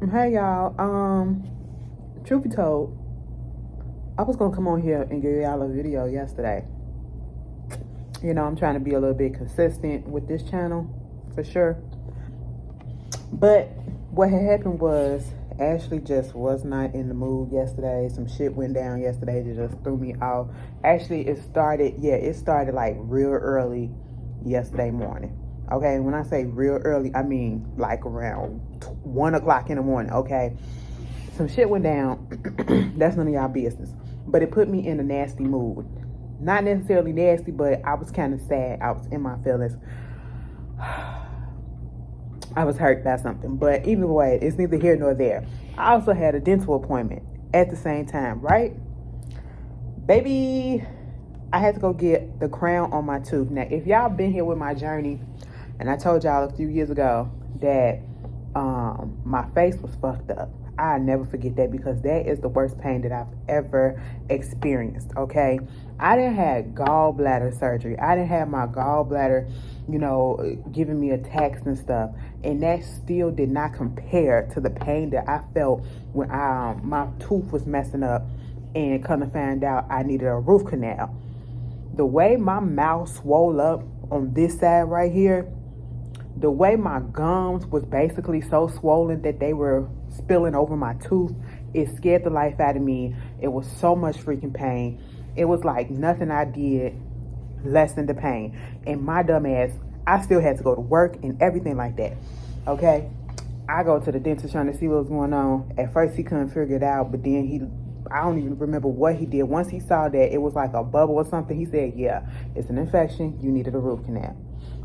Hey y'all. Truth be told, I was gonna come on here and give y'all a video yesterday. I'm trying to be a little bit consistent with this channel for sure. But what had happened was Ashley just was not in the mood yesterday. Some shit went down yesterday that just threw me off. Actually, it started like real early yesterday morning. Okay, when I say real early, I mean like around 1 o'clock in the morning. Okay, some shit went down. That's none of y'all business. But it put me in a nasty mood. Not necessarily nasty, but I was kind of sad. I was in my feelings. I was hurt by something. But either way, it's neither here nor there. I also had a dental appointment at the same time, right? Baby, I had to go get the crown on my tooth. Now, if y'all been here with my journey, and I told y'all a few years ago that my face was fucked up. I never forget that because that is the worst pain that I've ever experienced, okay? I didn't have gallbladder surgery. I didn't have my gallbladder, giving me attacks and stuff. And that still did not compare to the pain that I felt when my tooth was messing up and come to find out I needed a root canal. The way my mouth swole up on this side right here, the way my gums was basically so swollen that they were spilling over my tooth, it scared the life out of me. It was so much freaking pain. It was like nothing I did lessened the pain. And my dumb ass, I still had to go to work and everything like that. Okay? I go to the dentist trying to see what was going on. At first he couldn't figure it out, but then I don't even remember what he did. Once he saw that it was like a bubble or something, he said, yeah, it's an infection. You needed a root canal.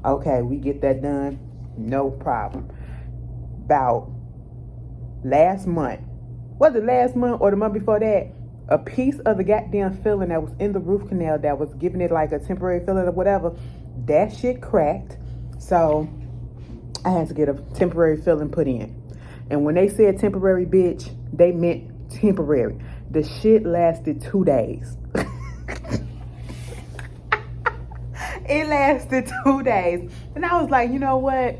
Okay, we get that done. No problem. About last month, was it last month or the month before that? A piece of the goddamn filling that was in the root canal that was giving it like a temporary filling or whatever, that shit cracked. So I had to get a temporary filling put in. And when they said temporary, bitch, they meant temporary. The shit lasted 2 days. It lasted 2 days. And I was like, you know what?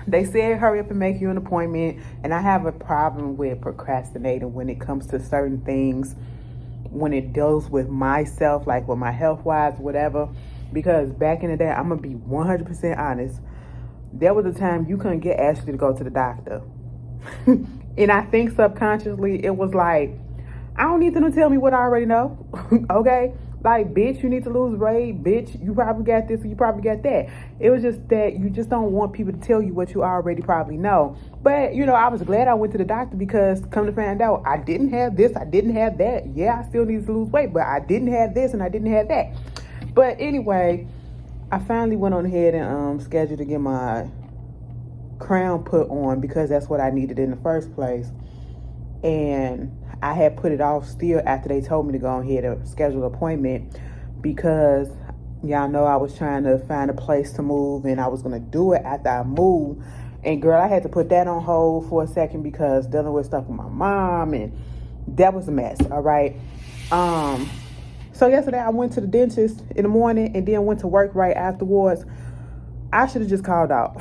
They said hurry up and make you an appointment. And I have a problem with procrastinating when it comes to certain things, when it deals with myself, like with my health wise, whatever. Because back in the day, I'm going to be 100% honest. There was a time you couldn't get Ashley to go to the doctor. And I think subconsciously it was like, I don't need them to tell me what I already know. Okay? Like, bitch, you need to lose weight. Bitch, you probably got this or you probably got that. It was just that you just don't want people to tell you what you already probably know. But, I was glad I went to the doctor because come to find out, I didn't have this, I didn't have that. Yeah, I still need to lose weight, but I didn't have this and I didn't have that. But anyway, I finally went on ahead and scheduled to get my crown put on because that's what I needed in the first place. And I had put it off still after they told me to go ahead and schedule an appointment because y'all know I was trying to find a place to move and I was going to do it after I moved. And girl, I had to put that on hold for a second because dealing with stuff with my mom and that was a mess. All right. So yesterday I went to the dentist in the morning and then went to work right afterwards. I should have just called out.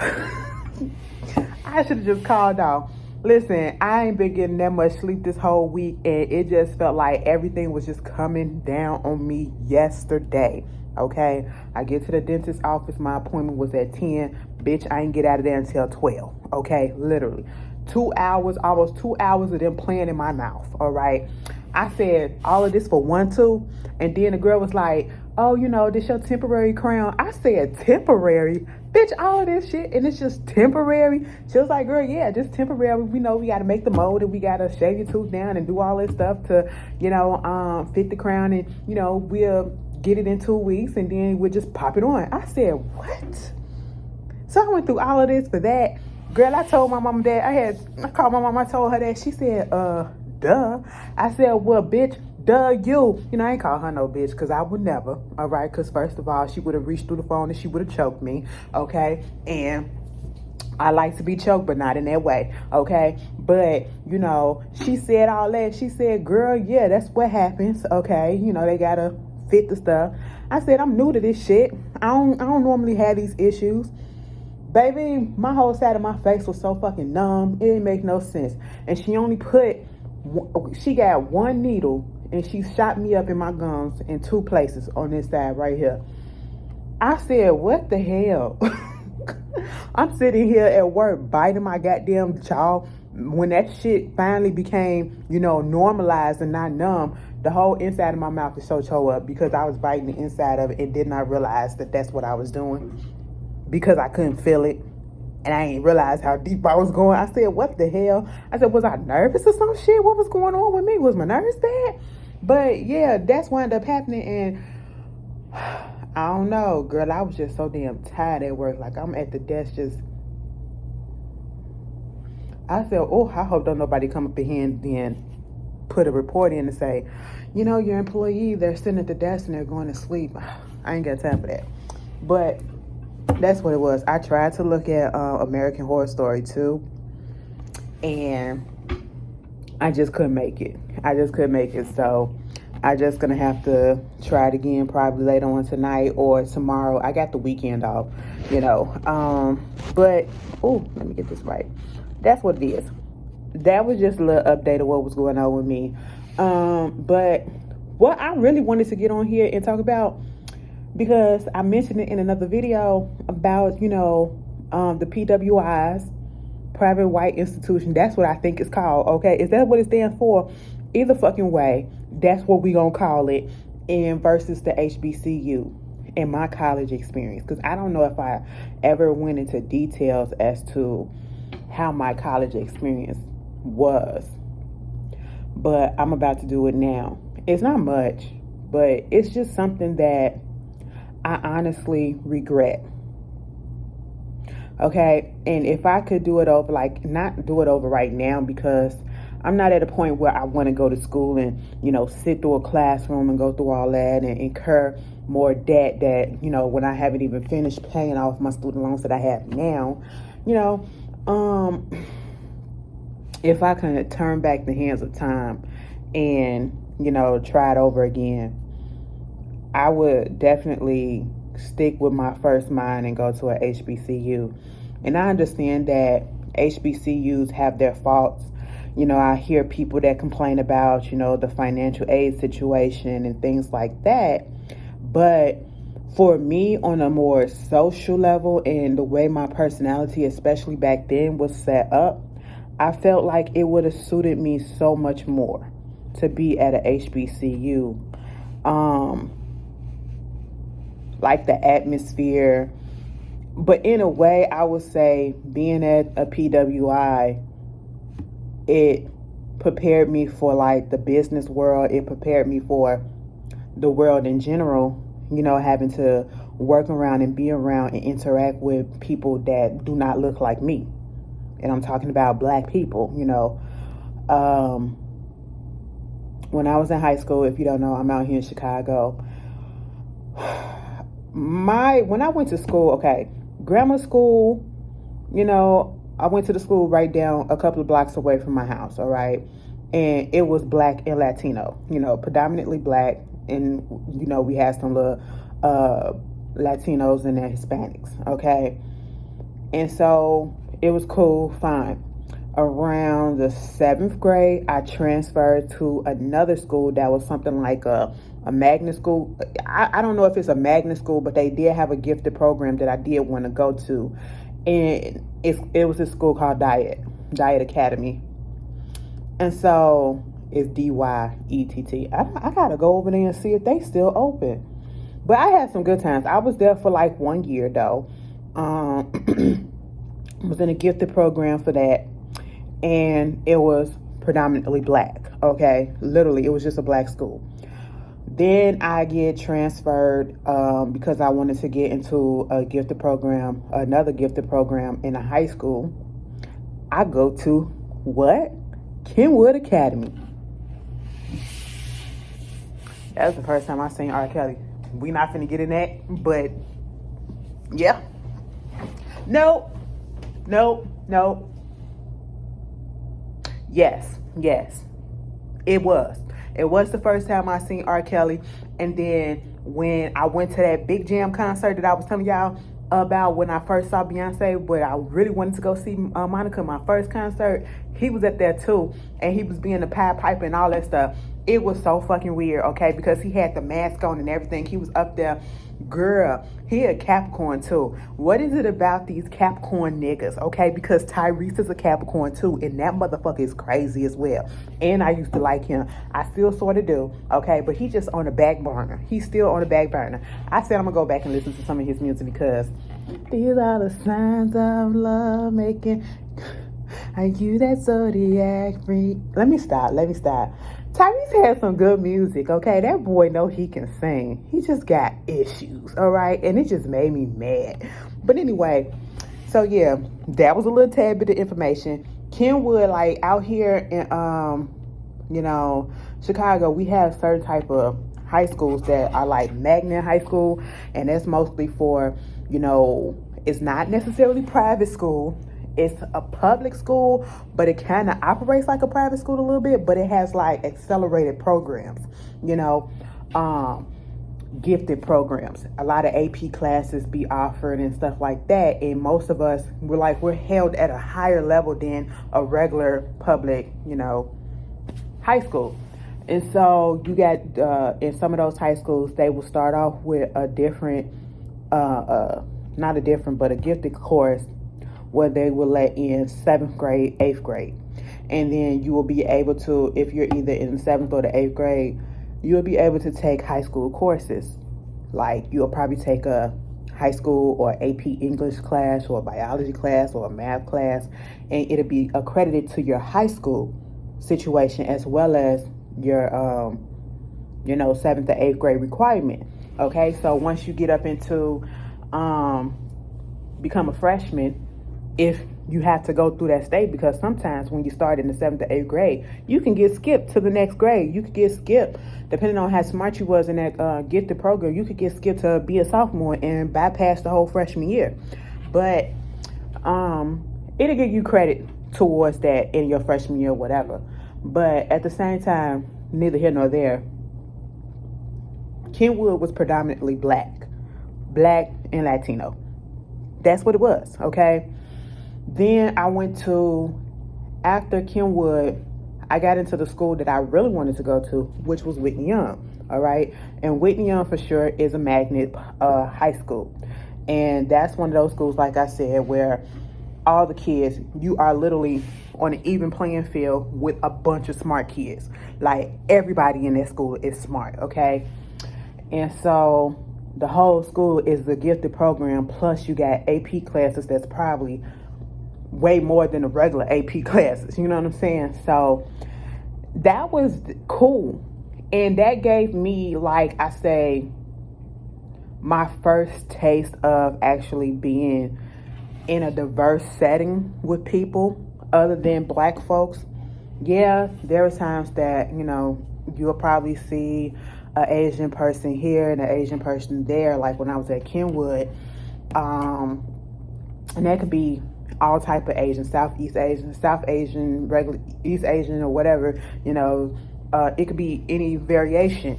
I should have just called out. Listen, I ain't been getting that much sleep this whole week, and it just felt like everything was just coming down on me yesterday, okay? I get to the dentist's office. My appointment was at 10. Bitch, I ain't get out of there until 12, okay? Literally. 2 hours, almost 2 hours of them playing in my mouth, all right? I said, all of this for one tooth? And then the girl was like, oh, this your temporary crown. I said, temporary? Bitch, all of this shit, and it's just temporary? She was like, girl, yeah, just temporary. We know we got to make the mold, and we got to shave your tooth down and do all this stuff to, fit the crown, and, we'll get it in 2 weeks, and then we'll just pop it on. I said, what? So I went through all of this for that. Girl, I told my mom and dad, I called my mom, I told her that. She said, duh. I said, well, bitch, duh, you. I ain't call her no bitch because I would never, all right? Because first of all, she would have reached through the phone and she would have choked me, okay? And I like to be choked, but not in that way, okay? But, she said all that. She said, girl, yeah, that's what happens, okay? They got to fit the stuff. I said, I'm new to this shit. I don't normally have these issues. Baby, my whole side of my face was so fucking numb. It didn't make no sense. And she got one needle and she shot me up in my gums in 2 places on this side right here. I said, what the hell? I'm sitting here at work biting my goddamn jaw. When that shit finally became, normalized and not numb, the whole inside of my mouth is so tore up because I was biting the inside of it and did not realize that that's what I was doing because I couldn't feel it. And I didn't realize how deep I was going. I said, what the hell? I said, was I nervous or some shit? What was going on with me? Was my nerves bad? But yeah, that's what ended up happening. And I don't know, girl, I was just so damn tired at work. Like, I'm at the desk just... I said, oh, I hope don't nobody come up in here and then put a report in and say, your employee, they're sitting at the desk and they're going to sleep. I ain't got time for that. But that's what it was. I tried to look at American Horror Story 2, and I just couldn't make it. So I just gonna have to try it again probably later on tonight or tomorrow. I got the weekend off, but let me get this right. That's what it is. That was just a little update of what was going on with me. But what I really wanted to get on here and talk about, because I mentioned it in another video about, the PWIs, private white institution. That's what I think it's called. Okay. Is that what it stands for? Either fucking way, that's what we gonna call it, in versus the HBCU in my college experience. Because I don't know if I ever went into details as to how my college experience was, but I'm about to do it now. It's not much, but it's just something that I honestly regret. Okay, and if I could do it over, not do it over right now, because I'm not at a point where I want to go to school and, sit through a classroom and go through all that and incur more debt that, when I haven't even finished paying off my student loans that I have now, if I can turn back the hands of time and, try it over again, I would definitely stick with my first mind and go to a HBCU. And I understand that HBCUs have their faults. I hear people that complain about, the financial aid situation and things like that. But for me, on a more social level and the way my personality, especially back then, was set up, I felt like it would have suited me so much more to be at a HBCU. Like the atmosphere. But in a way, I would say being at a PWI, it prepared me for the business world. It prepared me for the world in general, having to work around and be around and interact with people that do not look like me. And I'm talking about Black people, When I was in high school, if you don't know, I'm out here in Chicago. When I went to school, grammar school, I went to the school right down a couple of blocks away from my house, all right? And it was Black and Latino, predominantly Black. And, we had some little Latinos and their Hispanics, okay? And so it was cool, fine. Around the 7th grade, I transferred to another school that was something like a magnet school. I don't know if it's a magnet school, but they did have a gifted program that I did want to go to. And it was a school called Diet Academy. And so it's DYETT. I gotta go over there and see if they still open. But I had some good times. I was there for 1 year though. I was in a gifted program for that. And it was predominantly Black, okay? Literally, it was just a Black school. Then I get transferred because I wanted to get into a gifted program, another gifted program in a high school. I go to what? Kenwood Academy. That was the first time I seen R. Kelly. We not finna get in that, but yeah. No. Yes. It was. It was the first time I seen R. Kelly. And then when I went to that Big Jam concert that I was telling y'all about when I first saw Beyonce, but I really wanted to go see Monica, my first concert. He was up there too, and he was being the Pied Piper and all that stuff. It was so fucking weird, okay, because he had the mask on and everything. He was up there. Girl, he a Capricorn too. What is it about these Capricorn niggas, okay? Because Tyrese is a Capricorn too, and that motherfucker is crazy as well. And I used to like him. I still sort of do, okay? But he just on the back burner. He's still on the back burner. I said I'm gonna go back and listen to some of his music because these are the signs of love making. Are you that zodiac freak? Let me stop. Tyrese has some good music, okay? That boy know he can sing. He just got issues, all right? And it just made me mad. But anyway, so yeah, that was a little tad bit of information. Kenwood, like out here in Chicago, we have certain type of high schools that are like magnet high school, and that's mostly for, it's not necessarily private school. It's a public school, but it kind of operates like a private school a little bit, but it has like accelerated programs, gifted programs. A lot of AP classes be offered and stuff like that. And most of us, we're held at a higher level than a regular public, high school. And so you got, in some of those high schools, they will start off with a different, not a different, but a gifted course where they will let in 7th grade, 8th grade. And then you will be able to, if you're either in the 7th or the 8th grade, you'll be able to take high school courses. Like you'll probably take a high school or AP English class or a biology class or a math class, and it'll be accredited to your high school situation as well as your, 7th to 8th grade requirement. Okay, so once you get up into become a freshman, if you have to go through that stage, because sometimes when you start in the 7th to 8th grade, you can get skipped to the next grade. You could get skipped, depending on how smart you was in that gifted program, you could get skipped to be a sophomore and bypass the whole freshman year. But it'll give you credit towards that in your freshman year or whatever. But at the same time, neither here nor there, Kenwood was predominantly black and Latino. That's what it was, okay? Then I went to, after Kenwood, I got into the school that I really wanted to go to, which was Whitney Young, all right? And Whitney Young for sure is a magnet high school. And that's one of those schools, like I said, where all the kids, you are literally on an even playing field with a bunch of smart kids. Like everybody in that school is smart, okay? And so the whole school is a gifted program, plus you got AP classes that's probably way more than the regular AP classes, you know what I'm saying? So that was cool. And that gave me, like I say, my first taste of actually being in a diverse setting with people other than black folks. Yeah, there are times that, you'll probably see an Asian person here and an Asian person there, like when I was at Kenwood. And that could be all type of Asian, Southeast Asian, South Asian, regular East Asian, or whatever, it could be any variation.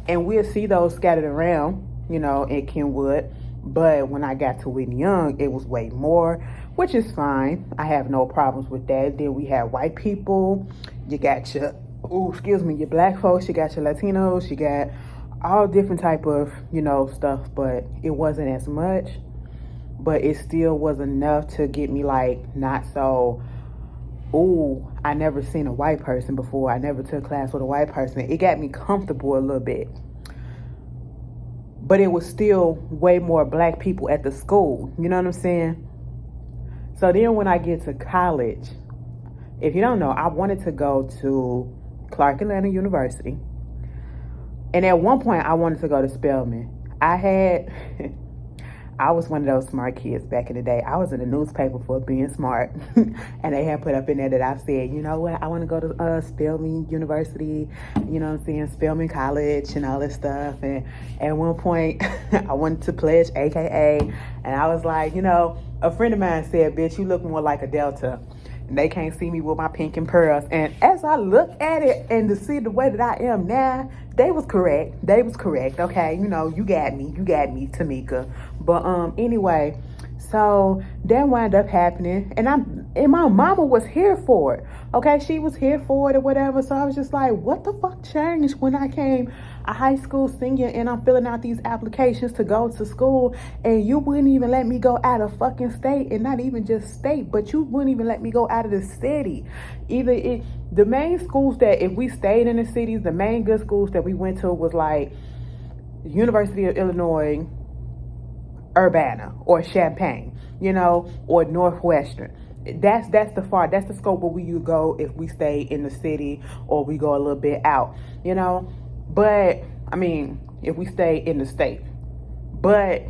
And we'll see those scattered around, in Kenwood. But when I got to Whitney Young, it was way more, which is fine. I have no problems with that. Then we had white people. You got your, your black folks. You got your Latinos. You got all different type of, stuff. But it wasn't as much. But it still was enough to get me like not so, I never seen a white person before. I never took class with a white person. It got me comfortable a little bit. But it was still way more black people at the school. You know what I'm saying? So then when I get to college, if you don't know, I wanted to go to Clark Atlanta University. And at one point, I wanted to go to Spelman. I was one of those smart kids back in the day. I was in the newspaper for being smart. And they had put up in there that I said, you know what, I want to go to Spelman University, Spelman College and all this stuff. And at one point, I wanted to pledge AKA. And I was like, a friend of mine said, bitch, you look more like a Delta. And they can't see me with my pink and pearls. And as I look at it and to see the way that I am now, they was correct. Okay, you got me, Tamika. But anyway, so that wound up happening, and my mama was here for it. Okay, she was here for it or whatever. So I was just like, what the fuck changed when I came a high school senior and I'm filling out these applications to go to school, and you wouldn't even let me go out of fucking state, and not even just state, but you wouldn't even let me go out of the city. The main schools that, if we stayed in the cities, the main good schools that we went to was like University of Illinois, Urbana, or Champaign, or Northwestern. That's the scope where we would go if we stay in the city or we go a little bit out, But I mean, if we stay in the state, but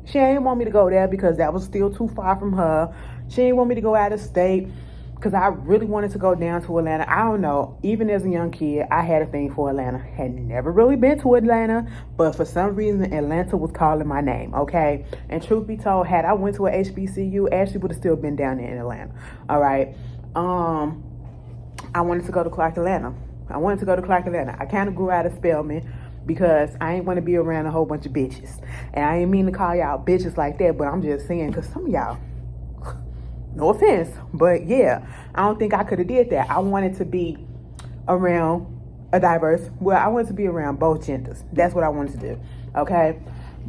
she didn't want me to go there because that was still too far from her. She didn't want me to go out of state because I really wanted to go down to Atlanta. I don't know. Even as a young kid, I had a thing for Atlanta. Had never really been to Atlanta, but for some reason, Atlanta was calling my name, okay? And truth be told, had I went to a HBCU, Ashley would have still been down there in Atlanta, all right? I wanted to go to Clark, Atlanta. I kind of grew out of Spelman because I ain't want to be around a whole bunch of bitches. And I ain't mean to call y'all bitches like that, but I'm just saying because some of y'all, no offense, but yeah, I don't think I could have did that. I wanted to be around I wanted to be around both genders. That's what I wanted to do, okay?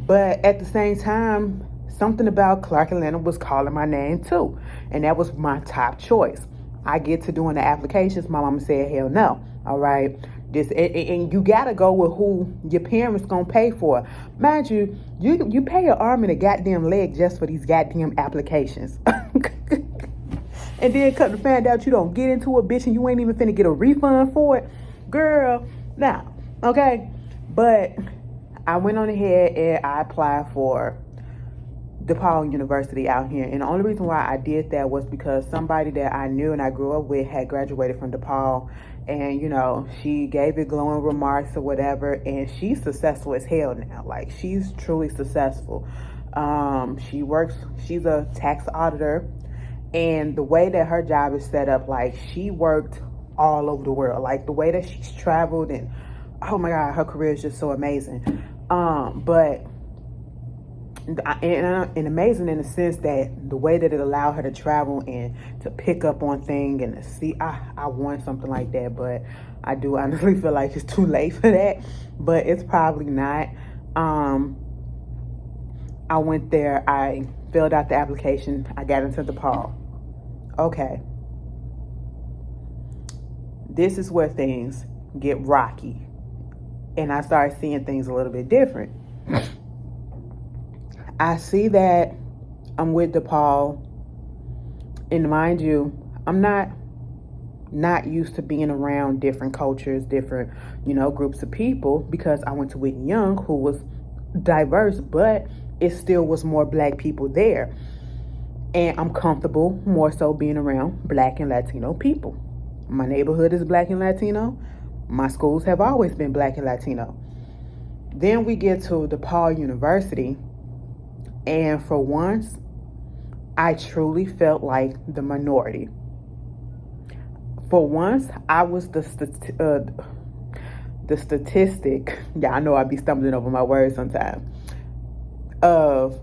But at the same time, something about Clark, Atlanta was calling my name too. And that was my top choice. I get to doing the applications. My mama said, hell no, all right? And you gotta go with who your parents gonna pay for. Mind you, you pay your arm and a goddamn leg just for these goddamn applications. And then come to find out you don't get into a bitch and you ain't even finna get a refund for it. Girl, nah, okay? But I went on ahead and I applied for DePaul University out here. And the only reason why I did that was because somebody that I knew and I grew up with had graduated from DePaul. And, she gave it glowing remarks or whatever. And she's successful as hell now. Like, she's truly successful. She's a tax auditor. And the way that her job is set up, like, she worked all over the world. Like, the way that she's traveled and, oh my God, her career is just so amazing. And amazing in the sense that the way that it allowed her to travel and to pick up on things and to see, I want something like that, but I do honestly feel like it's too late for that, but it's probably not. I went there, I filled out the application, I got into DePaul. Okay. This is where things get rocky. And I started seeing things a little bit different. I see that I'm with DePaul, and mind you, I'm not used to being around different cultures, different, groups of people, because I went to Whitney Young, who was diverse, but it still was more black people there. And I'm comfortable more so being around black and Latino people. My neighborhood is black and Latino. My schools have always been black and Latino. Then we get to DePaul University, and for once, I truly felt like the minority. For once, I was the statistic, yeah, I know I be stumbling over my words sometimes, of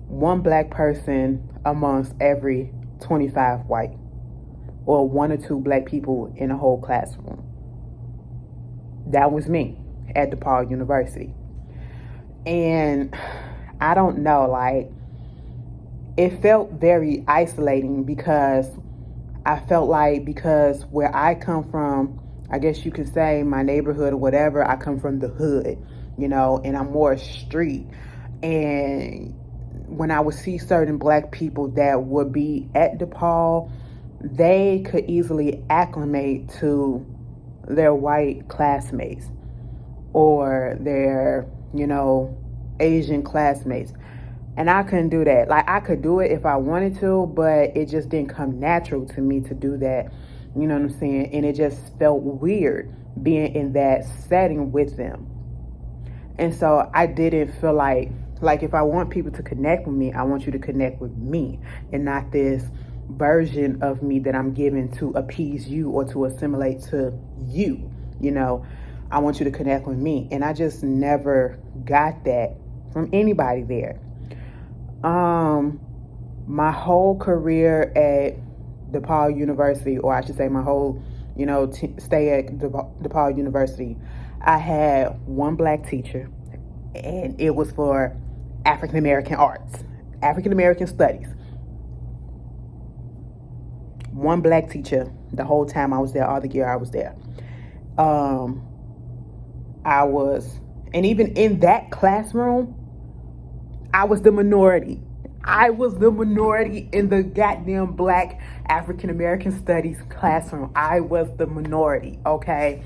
one black person amongst every 25 white, or 1 or 2 black people in a whole classroom. That was me at DePaul University. And I don't know, like, it felt very isolating because I felt like, because where I come from, I guess you could say my neighborhood or whatever, I come from the hood, and I'm more street. And when I would see certain black people that would be at DePaul, they could easily acclimate to their white classmates or their, Asian classmates. And I couldn't do that. Like, I could do it if I wanted to, but it just didn't come natural to me to do that. You know what I'm saying? And it just felt weird being in that setting with them. And so I didn't feel like if I want people to connect with me, I want you to connect with me and not this version of me that I'm given to appease you or to assimilate to you. I want you to connect with me. And I just never got that from anybody there. My whole career at DePaul University, or I should say my whole, stay at DePaul University, I had one black teacher, and it was for African American arts, African American studies. One black teacher the whole time I was there, all the year I was there. And even in that classroom, I was the minority. I was the minority in the goddamn black African American studies classroom. I was the minority, okay?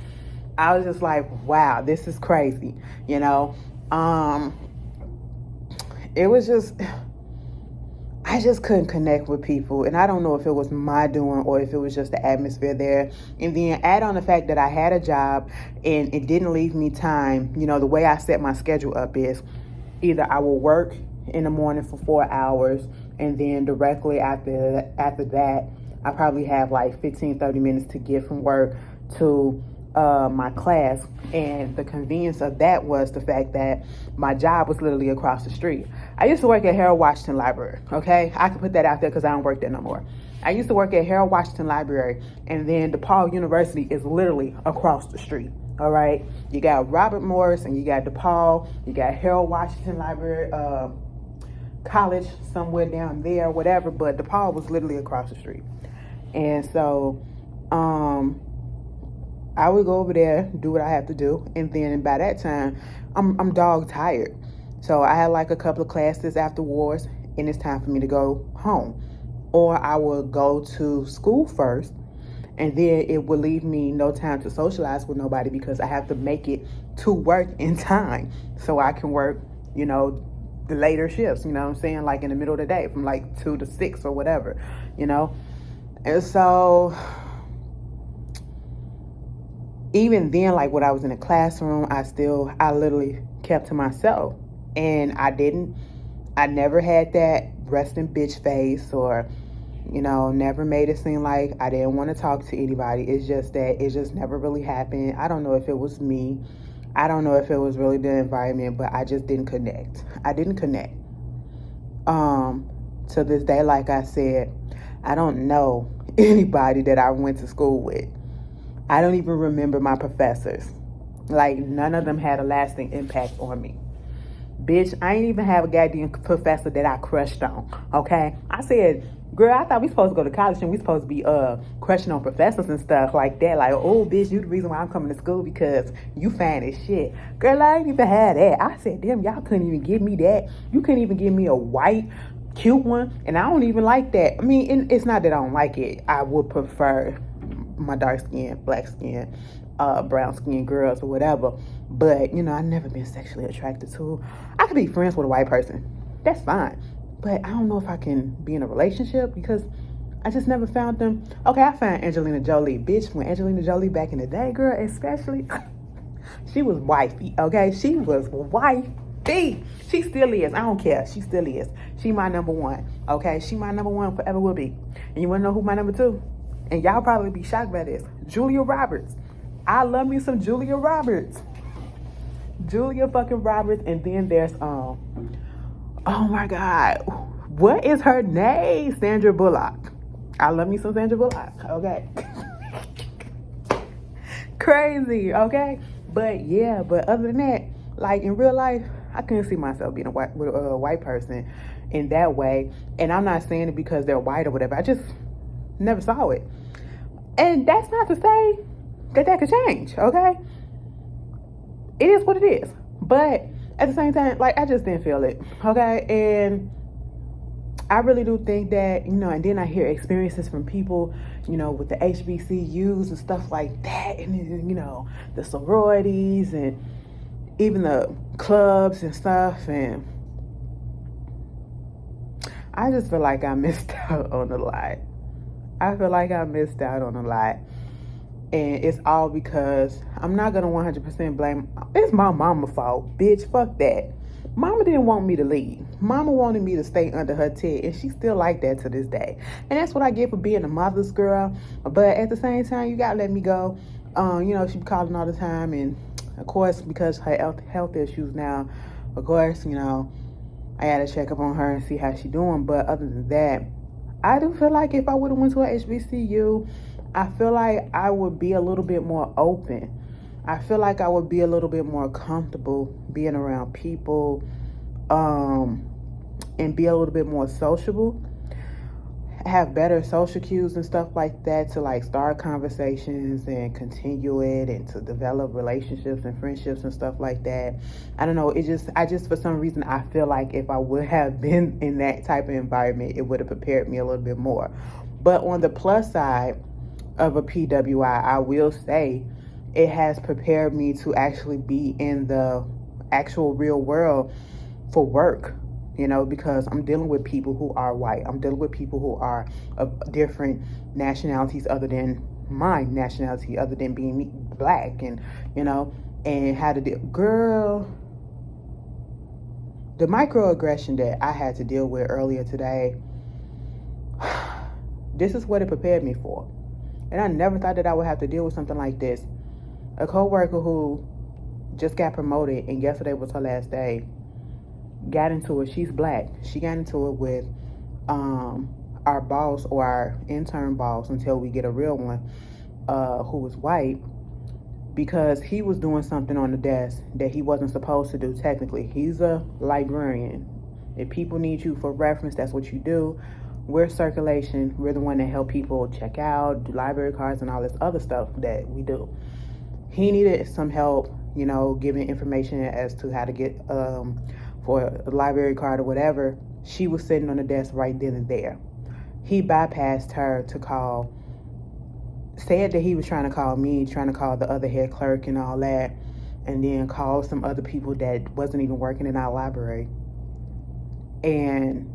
I was just like, wow, this is crazy, It was just, I just couldn't connect with people. And I don't know if it was my doing or if it was just the atmosphere there. And then add on the fact that I had a job and it didn't leave me time. The way I set my schedule up is either I will work in the morning for 4 hours, and then directly after that, I probably have like 15-30 minutes to get from work to my class. And the convenience of that was the fact that my job was literally across the street. I used to work at Harold Washington Library, okay? I can put that out there because I don't work there no more. I used to work at Harold Washington Library, and then DePaul University is literally across the street, all right? You got Robert Morris, and you got DePaul, you got Harold Washington Library, college somewhere down there, whatever, but DePaul was literally across the street. And so I would go over there, do what I have to do, and then by that time I'm dog tired. So I had like a couple of classes afterwards, and it's time for me to go home. Or I would go to school first, and then it would leave me no time to socialize with nobody because I have to make it to work in time so I can work, the later shifts, like in the middle of the day from like 2 to 6 or whatever, And so even then, like when I was in the classroom, I literally kept to myself, and I never had that resting bitch face or, never made it seem like I didn't want to talk to anybody. It's just that it just never really happened. I don't know if it was me. I don't know if it was really the environment, but I just didn't connect. I didn't connect. To this day, like I said, I don't know anybody that I went to school with. I don't even remember my professors. Like, none of them had a lasting impact on me. Bitch, I ain't even have a goddamn professor that I crushed on, okay? I said, girl, I thought we supposed to go to college and we supposed to be crushing on professors and stuff like that. Like, oh, bitch, you the reason why I'm coming to school because you fine as shit. Girl, I ain't even had that. I said, damn, y'all couldn't even give me that. You couldn't even give me a white, cute one. And I don't even like that. I mean, it's not that I don't like it. I would prefer my dark skin, black skin, brown skin girls or whatever. But, I never been sexually attracted to. I could be friends with a white person. That's fine. But I don't know if I can be in a relationship because I just never found them. Okay, I found Angelina Jolie. Bitch, when Angelina Jolie back in the day, girl, especially, she was wifey, okay? She was wifey. She still is. I don't care. She still is. She my number one, okay? She my number one, forever will be. And you want to know who my number two? And y'all probably be shocked by this. Julia Roberts. I love me some Julia Roberts. Julia fucking Roberts. And then there's, oh my God. What is her name? Sandra Bullock. I love me some Sandra Bullock. Okay. Crazy. Okay. But yeah, but other than that, like in real life, I couldn't see myself being with a white person in that way. And I'm not saying it because they're white or whatever. I just never saw it. And that's not to say that could change, okay? It is what it is. But at the same time, like, I just didn't feel it, okay? And I really do think that, and then I hear experiences from people, with the HBCUs and stuff like that, and, the sororities and even the clubs and stuff, and I just feel like I missed out on a lot. I feel like I missed out on a lot. And it's all because I'm not going to 100% blame. It's my mama's fault. Bitch, fuck that. Mama didn't want me to leave. Mama wanted me to stay under her tent. And she still like that to this day. And that's what I get for being a mother's girl. But at the same time, you got to let me go. She be calling all the time. And of course, because her health issues now, Of course, I had to check up on her and see how she doing. But other than that, I do feel like if I would have went to a HBCU, I feel like I would be a little bit more open. I feel like I would be a little bit more comfortable being around people, and be a little bit more sociable, have better social cues and stuff like that to like start conversations and continue it and to develop relationships and friendships and stuff like that. I don't know, I just for some reason I feel like if I would have been in that type of environment, it would have prepared me a little bit more. But on the plus side of a PWI, I will say it has prepared me to actually be in the actual real world for work, because I'm dealing with people who are white. I'm dealing with people who are of different nationalities other than my nationality, other than being black, and, and how to deal. Girl, the microaggression that I had to deal with earlier today, this is what it prepared me for. And I never thought that I would have to deal with something like this. A coworker who just got promoted, and yesterday was her last day, got into it. She's black. She got into it with our boss, or our intern boss, until we get a real one, who was white, because he was doing something on the desk that he wasn't supposed to do technically. He's a librarian. If people need you for reference, that's what you do. We're circulation. We're the one that help people check out, do library cards, and all this other stuff that we do. He needed some help, giving information as to how to get for a library card or whatever. She was sitting on the desk right then and there. He bypassed her to call, said that he was trying to call me, trying to call the other head clerk and all that, and then called some other people that wasn't even working in our library. And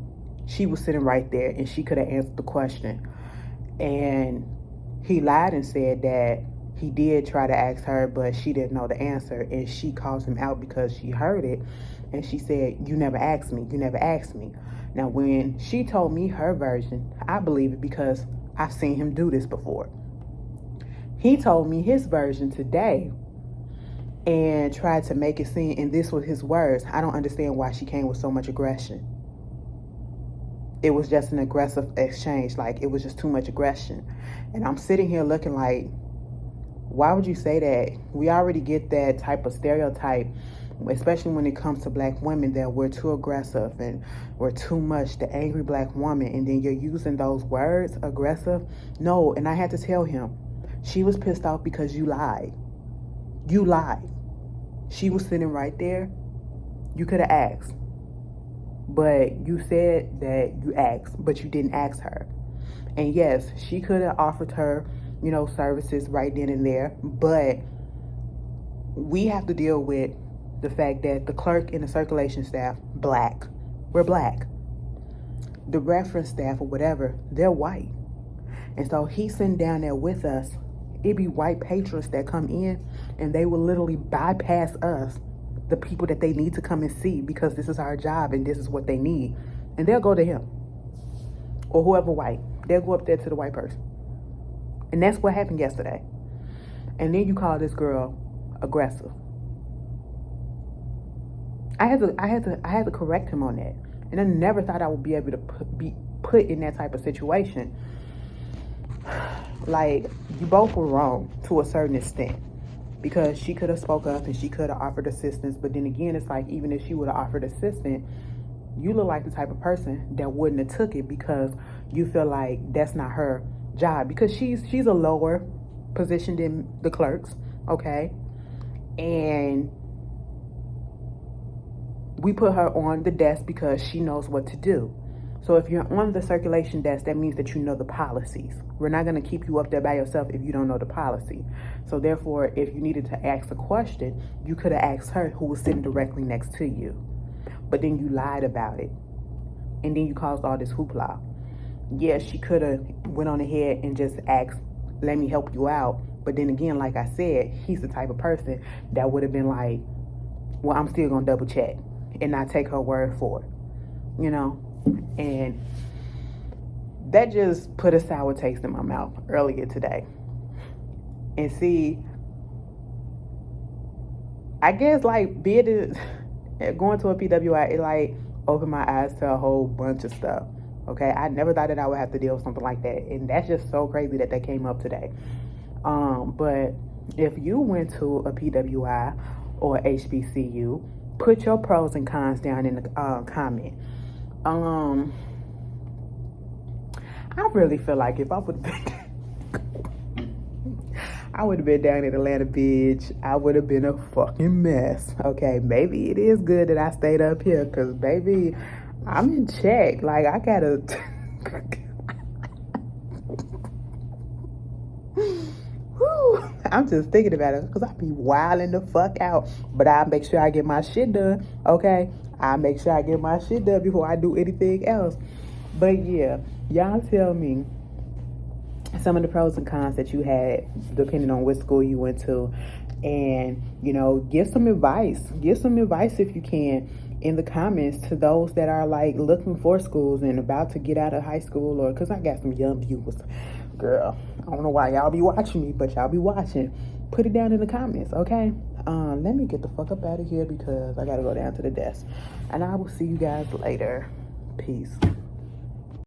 she was sitting right there, and she could have answered the question. And he lied and said that he did try to ask her, but she didn't know the answer, and she calls him out because she heard it, and she said, "You never asked me, you never asked me." Now, when she told me her version, I believe it because I've seen him do this before. He told me his version today and tried to make it seem, and this was his words, "I don't understand why she came with so much aggression." It was just an aggressive exchange, like it was just too much aggression. And I'm sitting here looking like, why would you say that? We already get that type of stereotype, especially when it comes to black women, that we're too aggressive and we're too much, the angry black woman, and then you're using those words, aggressive. No, and I had to tell him, she was pissed off because you lied. You lied. She was sitting right there. You could have asked. But you said that you asked, but you didn't ask her. And yes, she could have offered her, services right then and there, but we have to deal with the fact that the clerk and the circulation staff, black. We're black. The reference staff or whatever, they're white. And so he's sitting down there with us. It'd be white patrons that come in, and they will literally bypass us, the people that they need to come and see, because this is our job and this is what they need. And they'll go to him or whoever white. They'll go up there to the white person. And that's what happened yesterday. And then you call this girl aggressive. I had to correct him on that. And I never thought I would be able to be put in that type of situation. Like, you both were wrong to a certain extent, because she could have spoke up and she could have offered assistance. But then again, it's like, even if she would have offered assistance, you look like the type of person that wouldn't have took it, because you feel like that's not her job, because she's a lower position than the clerks, okay? And we put her on the desk because she knows what to do. So if you're on the circulation desk, that means that you know the policies. We're not going to keep you up there by yourself if you don't know the policy. So therefore, if you needed to ask a question, you could have asked her, who was sitting directly next to you. But then you lied about it. And then you caused all this hoopla. Yeah, she could have went on ahead and just asked, "Let me help you out." But then again, like I said, he's the type of person that would have been like, "Well, I'm still going to double check," and not take her word for it, And that just put a sour taste in my mouth earlier today. And see, I guess like Going to a PWI, it like opened my eyes to a whole bunch of stuff. Okay, I never thought that I would have to deal with something like that, and that's just so crazy that came up today. But if you went to a PWI or HBCU, put your pros and cons down in the comment. I really feel like if I would have been down in Atlanta Beach, I would have been a fucking mess. Okay, maybe it is good that I stayed up here, because baby, I'm in check. Like, I gotta I'm just thinking about it, because I be wilding the fuck out. But I make sure I get my shit done, okay? I make sure I get my shit done before I do anything else. But yeah, y'all tell me some of the pros and cons that you had depending on what school you went to, and give some advice if you can in the comments to those that are like looking for schools and about to get out of high school, or because I got some young viewers. Girl, I don't know why y'all be watching me, but y'all be watching. Put it down in the comments, okay? Let me get the fuck up out of here because I gotta go down to the desk, and I will see you guys later. Peace.